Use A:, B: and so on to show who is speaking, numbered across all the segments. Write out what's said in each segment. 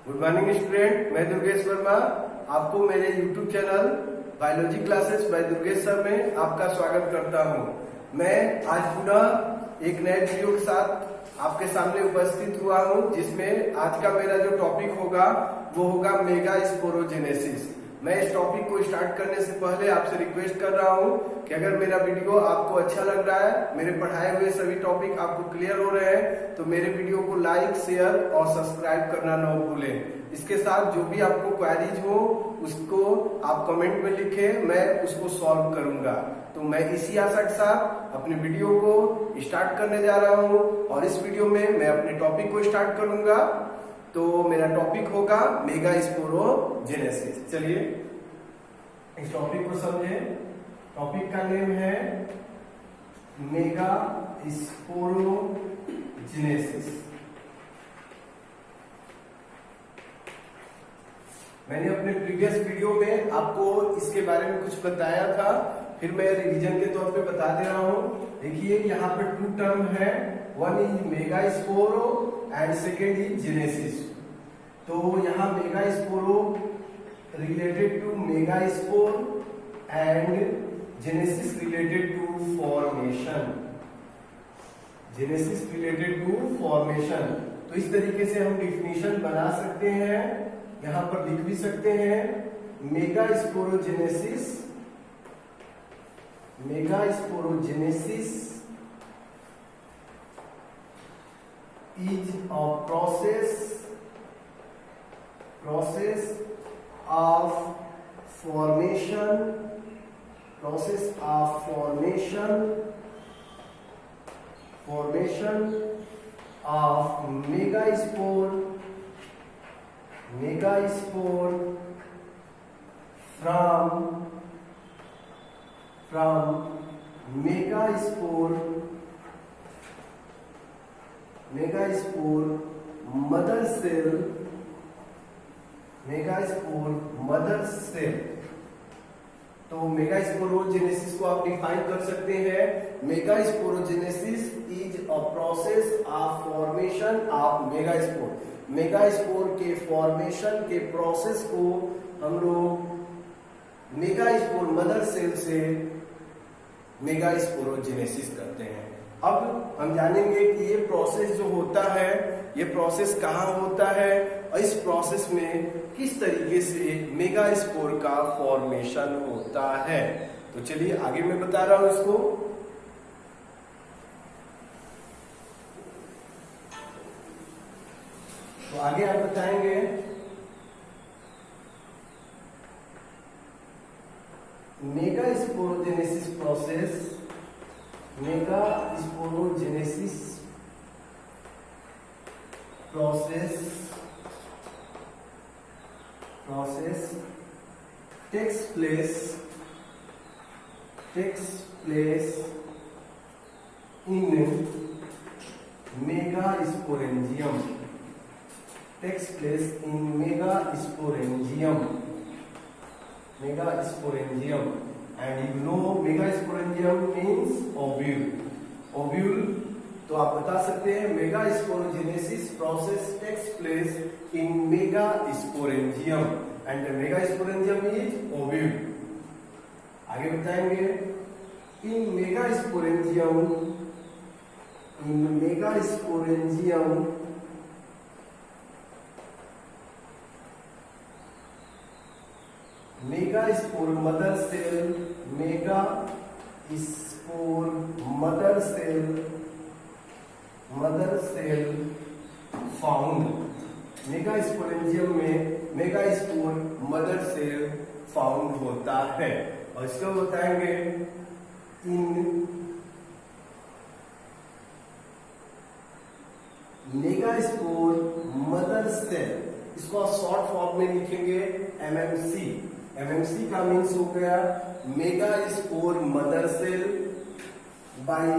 A: Good morning student, मैं दुर्गेश वर्मा आपको मेरे YouTube channel biology classes bye Durgesh sir में आपका स्वागत करता हूं। मैं आज पुनः एक नए वीडियो के साथ आपके सामने उपस्थित हुआ हूं, जिसमें आज का मेरा जो टॉपिक होगा वो होगा मेगा स्पोरोजेनेसिस। मैं इस टॉपिक को स्टार्ट करने से पहले आपसे रिक्वेस्ट कर रहा हूं कि अगर मेरा वीडियो आपको अच्छा लग रहा है, मेरे पढ़ाए हुए सभी टॉपिक आपको क्लियर हो रहे हैं, तो मेरे वीडियो को लाइक, शेयर और सब्सक्राइब करना न भूलें। इसके साथ जो भी आपको क्वेरीज हो उसको आप कमेंट में लिखें, मैं उसको सॉल्व करूंगा। तो मैं इसी आशा के साथ अपने वीडियो को स्टार्ट करने जा रहा हूँ और इस वीडियो में मैं अपने टॉपिक को स्टार्ट करूंगा। तो मेरा टॉपिक होगा मेगा स्पोरोजेनेसिस। चलिए इस टॉपिक को समझें। टॉपिक का नेम है मेगा स्पोरोजेनेसिस। मैंने अपने प्रीवियस वीडियो में आपको इसके बारे में कुछ बताया था, फिर मैं रिवीजन के तौर पे बता दे रहा हूं। देखिए यहाँ पे टू टर्म है, one is megasporo and second is genesis. तो यहाँ megasporo related to megaspore and genesis related to formation. Genesis related to formation. तो इस तरीके से हम डिफिनीशन बना सकते हैं, यहां पर लिख भी सकते हैं mega sporogenesis. Mega sporogenesis is a process of formation of megaspore from megaspore mother cell। तो मेगा स्पोरोजेनेसिस को आप डिफाइन कर सकते हैं। Mega sporogenesis is a process of formation of megaspore. Megaspore के फॉर्मेशन के प्रोसेस को हम लोग मेगास्पोर मदर सेल से मेगा स्पोरोजेनेसिस करते हैं। अब हम जानेंगे कि ये प्रोसेस जो होता है, ये प्रोसेस कहाँ होता है और इस प्रोसेस में किस तरीके से मेगा स्पोर का फॉर्मेशन होता है। तो चलिए आगे मैं बता रहा हूं इसको। तो आगे आप बताएंगे mega sporogenesis process takes place in megasporangium. And you know megasporangium means ovule. तो आप बता सकते हैं megasporogenesis process takes place in megasporangium and megasporangium is ovule. आगे बताएंगे in megasporangium megaspore mother cell found. Megasporangium में megaspore mother cell found होता है। और इसको बताएंगे इन मेगास्पोर मदर सेल, इसको शॉर्ट फॉर्म में लिखेंगे एमएमसी। एमएमसी का मीन्स हो गया megaspore mother cell by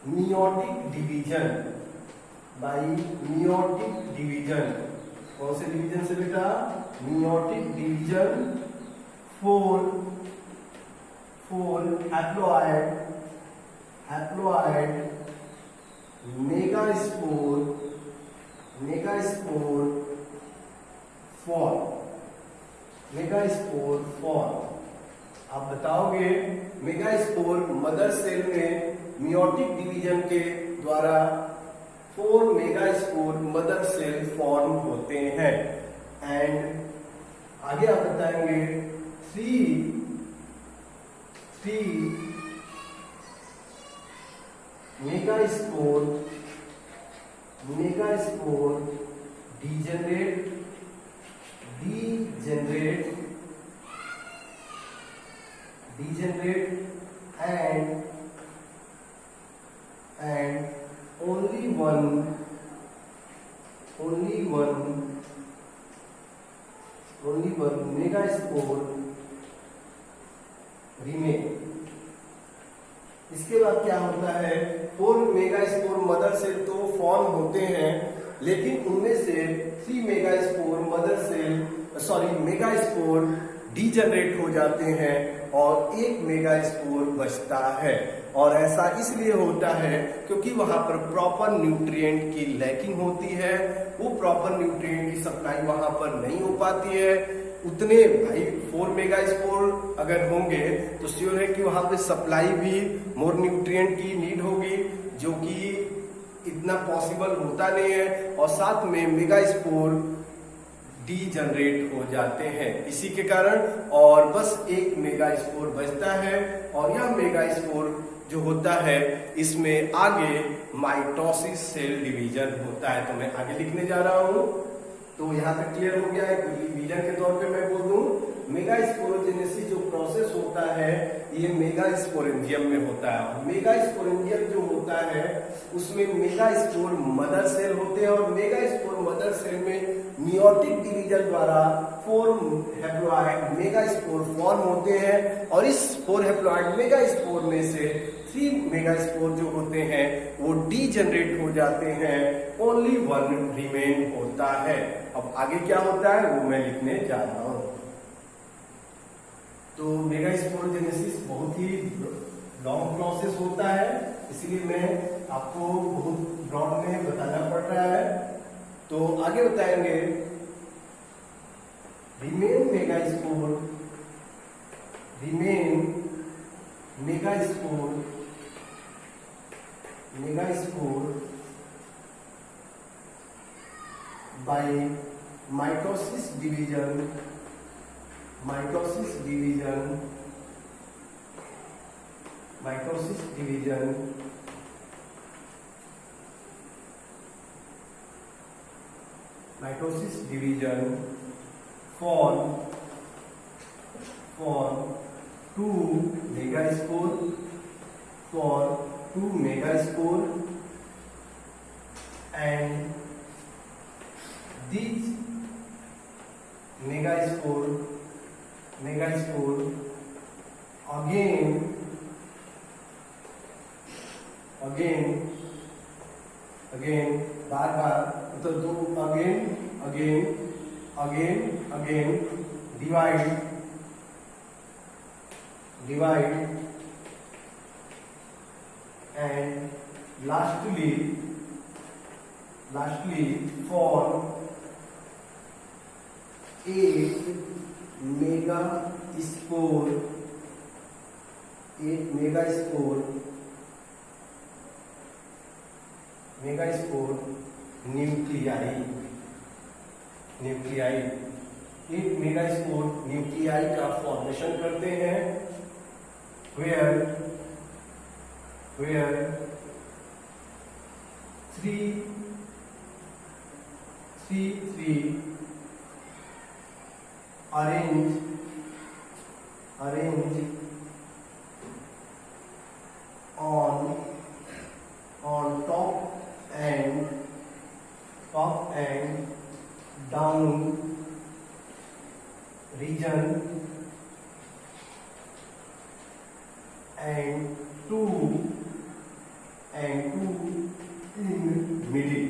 A: meiotic division. कौन से डिवीजन से बेटा? Meiotic division four haploid megaspore megaspore form. आप बताओगे मेगास्पोर मदर सेल में मियोटिक डिवीजन के द्वारा 4 मेगास्पोर मदर सेल फॉर्म होते हैं। एंड आगे आप बताएंगे 3 megaspore degenerate and only one megaspore remain। इसके बाद क्या होता है, 4 मेगास्पोर मदर सेल तो फॉर्म होते हैं, लेकिन उनमें से 3 मेगास्पोर डीजनरेट हो जाते हैं और 1 मेगास्पोर बचता है। और ऐसा इसलिए होता है क्योंकि वहां पर प्रॉपर न्यूट्रिएंट की लैकिंग होती है, वो प्रॉपर न्यूट्रिएंट की सप्लाई वहां पर नहीं हो पाती है। उतने भाई 4 मेगास्पोर अगर होंगे तो श्योर है कि वहां पे सप्लाई भी मोर न्यूट्रिएंट की नीड होगी, जो कि इतना पॉसिबल होता नहीं है। और साथ में मेगास्पोर डीजनरेट हो जाते हैं इसी के कारण, और बस 1 मेगास्पोर बचता है। और यह मेगास्पोर जो होता है इसमें आगे माइटोसिस सेल डिवीजन होता है। तो मैं आगे लिखने जा रहा हूं, तो यहाँ तक क्लियर हो गया है। डिवीजन के तौर पे मैं बोल दूं, मेगास्पोरोजेनेसिस जो प्रोसेस होता है ये मेगास्पोरेंजियम में होता है। मेगास्पोरेंजियम जो होता है उसमें मेगास्पोर मदर सेल होते हैं, और मेगास्पोर मदर सेल में मियोटिक डिवीजन द्वारा 4 हैप्लॉइड मेगास्पोर फॉर्म होते हैं। और इस 4 हैप्लॉइड मेगास्पोर में से 3 मेगास्पोर जो होते हैं वो डीजनरेट हो जाते हैं, ओनली 1 रिमेन होता है। अब आगे क्या होता है वो मैं लिखने जा रहा हूं। तो मेगास्पोरोजेनेसिस बहुत ही लॉन्ग प्रोसेस होता है, इसलिए मैं आपको बहुत ब्रॉड में बताना पड़ रहा है। तो आगे बताएंगे remain megaspore by mitosis division form 2 megaspore and these megaspore again बार तो दो again divide and lastly form 8 megaspore nuclei 8 megaspore nuclei का फॉर्मेशन करते हैं, where 3 arrange on top and down region and two in middle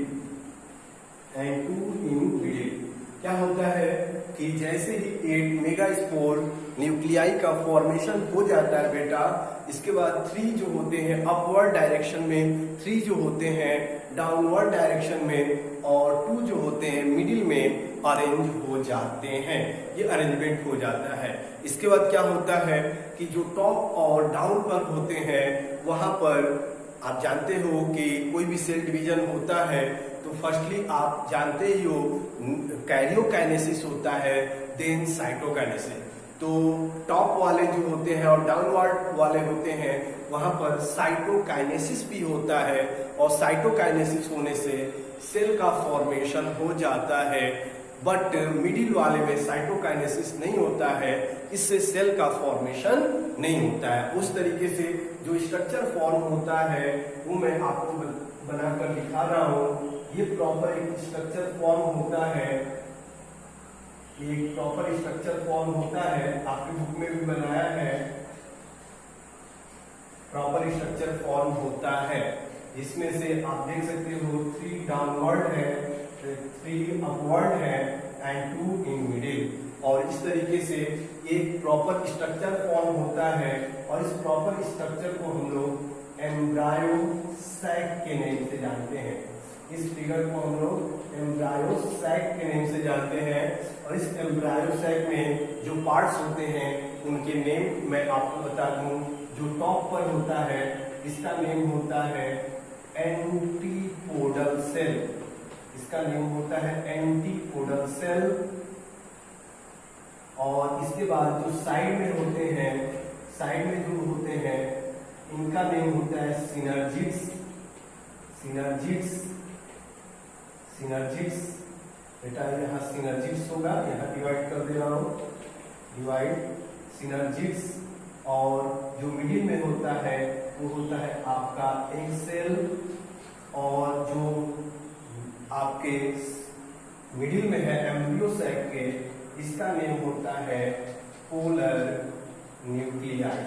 A: क्या होता है कि जैसे ही 8 मेगास्पोर न्यूक्लियाई का फॉर्मेशन हो जाता है बेटा, इसके बाद 3 जो होते हैं अपवर्ड डायरेक्शन में 3 जो होते हैं डाउनवर्ड डायरेक्शन में और 2 जो होते हैं मिडिल में अरेंज हो जाते हैं। ये अरेंजमेंट हो जाता है। इसके बाद क्या होता है कि जो टॉप और डाउन पर होते हैं वहां पर आप जानते हो कि कोई भी सेल डिवीजन होता है तो फर्स्टली आप जानते ही हो कैरियोकाइनेसिस होता है, देन साइटोकाइनेसिस। तो टॉप वाले जो होते हैं और डाउनवर्ड वाले होते हैं वहां पर साइटोकाइनेसिस भी होता है और साइटोकाइनेसिस होने से सेल का फॉर्मेशन हो जाता है। बट मिडिल वाले में साइटोकाइनेसिस नहीं होता है, इससे सेल का फॉर्मेशन नहीं होता है। उस तरीके से जो स्ट्रक्चर फॉर्म होता है वो मैं आपको बनाकर दिखा रहा हूँ। ये प्रॉपर एक स्ट्रक्चर फॉर्म होता है, एक प्रॉपर स्ट्रक्चर फॉर्म होता है, आपकी बुक में भी बनाया है। प्रॉपर स्ट्रक्चर फॉर्म होता है, इसमें से आप देख सकते हो 3 डाउनवर्ड है, 3 अपवर्ड है एंड 2 इन मिडिल। और इस तरीके से एक प्रॉपर स्ट्रक्चर फॉर्म होता है और इस प्रॉपर स्ट्रक्चर को हम लोग एम्ब्रायो सैक के नेम से जानते हैं। इस फिगर को हम लोग एम्ब्रायो सैक के नेम से जानते हैं और इस एम्ब्रायो सैक में जो पार्ट्स होते हैं उनके नेम मैं आपको बता दूं। जो टॉप पर होता है इसका नेम होता है एंटीपोडल सेल, इसका नेम होता है एंटीपोडल सेल। और इसके बाद जो साइड में होते हैं, साइड में जो होते हैं इनका नेम होता है सिनर्जिड्स, सिनर्जिड्स, सिनर्जिड्स। बेटा यहाँ सिनर्जिड्स होगा, यहाँ डिवाइड कर दे रहा हूं, डिवाइड सिनर्जिड्स। और जो मिडिल में होता है वो होता है आपका एग सेल और जो आपके मिडिल में है एम्ब्रियो सैक के, इसका नेम होता है पोलर न्यूक्लियाई।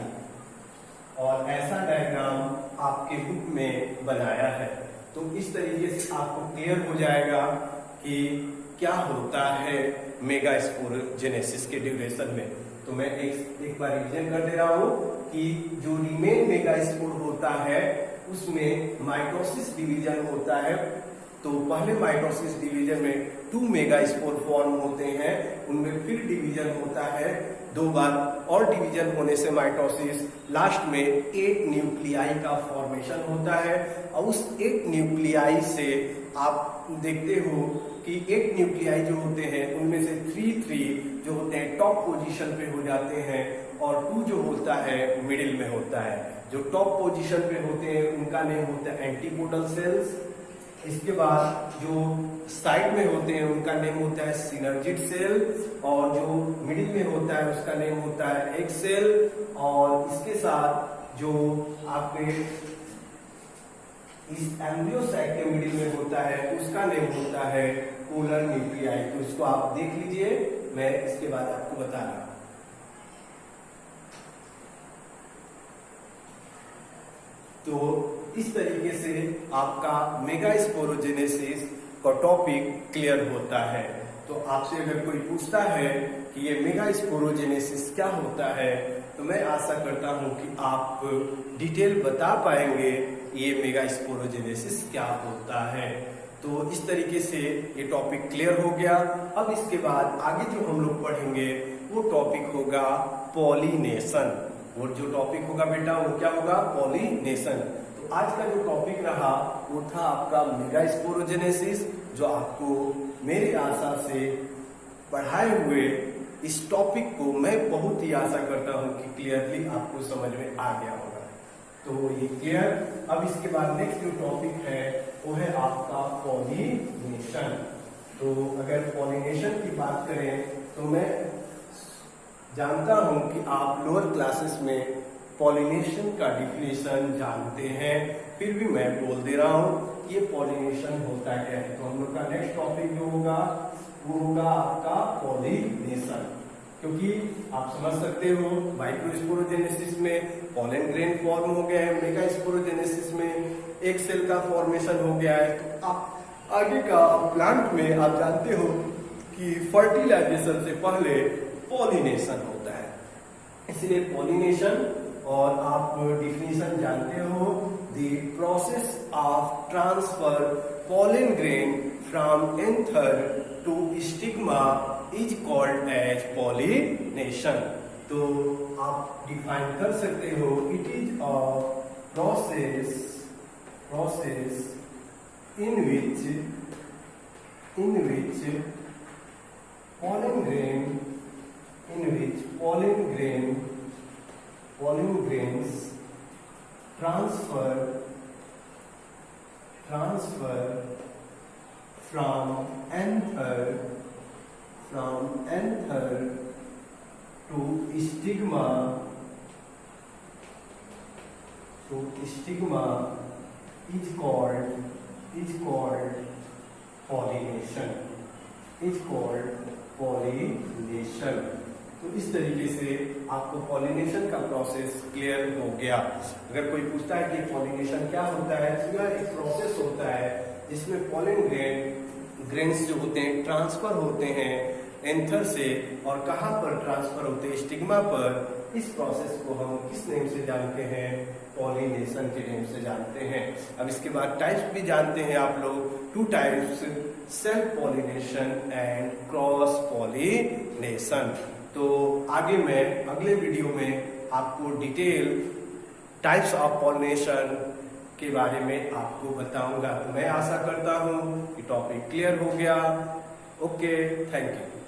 A: और ऐसा डायग्राम आपके बुक में बनाया है। तो इस तरीके से आपको क्लियर हो जाएगा कि क्या होता है मेगास्पोरोजेनेसिस के ड्यूरेशन में। तो मैं एक बार रिवीजन कर दे रहा हूं कि जो रीमेन मेगास्पोर होता है उसमें माइटोसिस डिवीजन होता है। तो पहले माइटोसिस डिवीजन में 2 मेगास्पोर फॉर्म होते हैं, उनमें फिर डिवीजन होता है 2 बार और डिवीजन होने से माइटोसिस लास्ट में 8 न्यूक्लियाई का फॉर्मेशन होता है। और उस 8 न्यूक्लियाई से आप देखते हो कि 8 न्यूक्लियाई जो होते हैं उनमें से 3 जो होते हैं टॉप पोजीशन पे हो जाते हैं और 2 जो होता है मिडिल में होता है। जो टॉप पोजीशन पे होते हैं उनका नेम होता है एंटीपोडल सेल्स। इसके बाद जो साइड में होते हैं उनका नेम होता है सिनर्जिड सेल और जो मिडिल में होता है उसका नेम होता है एग सेल। और इसके साथ जो आपके इस एम्ब्रियो सैक के मिडिल में होता है उसका नेम होता है पोलर न्यूक्लियाई। तो इसको आप देख लीजिए, मैं इसके बाद आपको बता रहा हूं। तो इस तरीके से आपका मेगास्पोरोजेनेसिस का टॉपिक क्लियर होता है। तो आपसे अगर कोई पूछता है कि ये मेगास्पोरोजेनेसिस क्या होता है तो मैं आशा करता हूं कि आप डिटेल बता पाएंगे ये मेगास्पोरोजेनेसिस क्या होता है। तो इस तरीके से ये टॉपिक क्लियर हो गया। अब इसके बाद आगे जो हम लोग पढ़ेंगे वो टॉपिक होगा पॉलिनेशन। और जो टॉपिक होगा बेटा वो क्या होगा? पॉलिनेशन। तो आज का जो टॉपिक रहा वो था आपका मेगास्पोरोजेनेसिस, जो आपको मेरी आशा से पढ़ाए हुए इस टॉपिक को मैं बहुत ही आशा करता हूं कि क्लियरली आपको समझ में आ गया होगा। तो ये क्लियर। अब इसके बाद नेक्स्ट जो टॉपिक है वो है आपका पॉलिनेशन। तो अगर पॉलिनेशन की बात करें तो मैं जानता हूं कि आप लोअर क्लासेस में पॉलिनेशन का डिफिनेशन जानते हैं, फिर भी मैं बोल दे रहा हूं कि ये पॉलिनेशन होता क्या है। तो हम लोग का नेक्स्ट टॉपिक जो होगा वो होगा आपका पॉलिनेशन। क्योंकि आप समझ सकते हो माइक्रोस्पोरोजेनेसिस में पॉलन ग्रेन फॉर्म हो गया है, मेगास्पोरोजेनेसिस में एक सेल का फॉर्मेशन हो गया है। तो आप आगे का प्लांट में आप जानते हो कि फर्टिलाइजेशन से पहले पॉलिनेशन होता है, इसलिए पॉलिनेशन। और आप डिफिनेशन जानते हो the process of transfer pollen grain from anther to stigma is called as pollination. तो आप डिफाइन कर सकते हो, it is a process in which pollen grains transfer from anther to stigma is called pollination. तो इस तरीके से आपको पॉलिनेशन का प्रोसेस क्लियर हो गया। अगर कोई पूछता है कि पॉलिनेशन क्या होता है, तो यह एक प्रोसेस होता है जिसमें पॉलिन ग्रेन्स जो होते हैं ट्रांसफर होते हैं एंथर से, और कहाँ पर ट्रांसफर होते हैं, स्टिग्मा पर। इस प्रोसेस को हम किस नेम से जानते हैं, पॉलिनेशन के नेम से जानते हैं। अब इसके बाद टाइप्स भी जानते हैं आप लोग, 2 types, self pollination and cross pollination. तो आगे मैं अगले वीडियो में आपको डिटेल टाइप्स ऑफ पॉलिनेशन के बारे में आपको बताऊंगा। तो मैं आशा करता हूं कि टॉपिक क्लियर हो गया। Okay, thank you.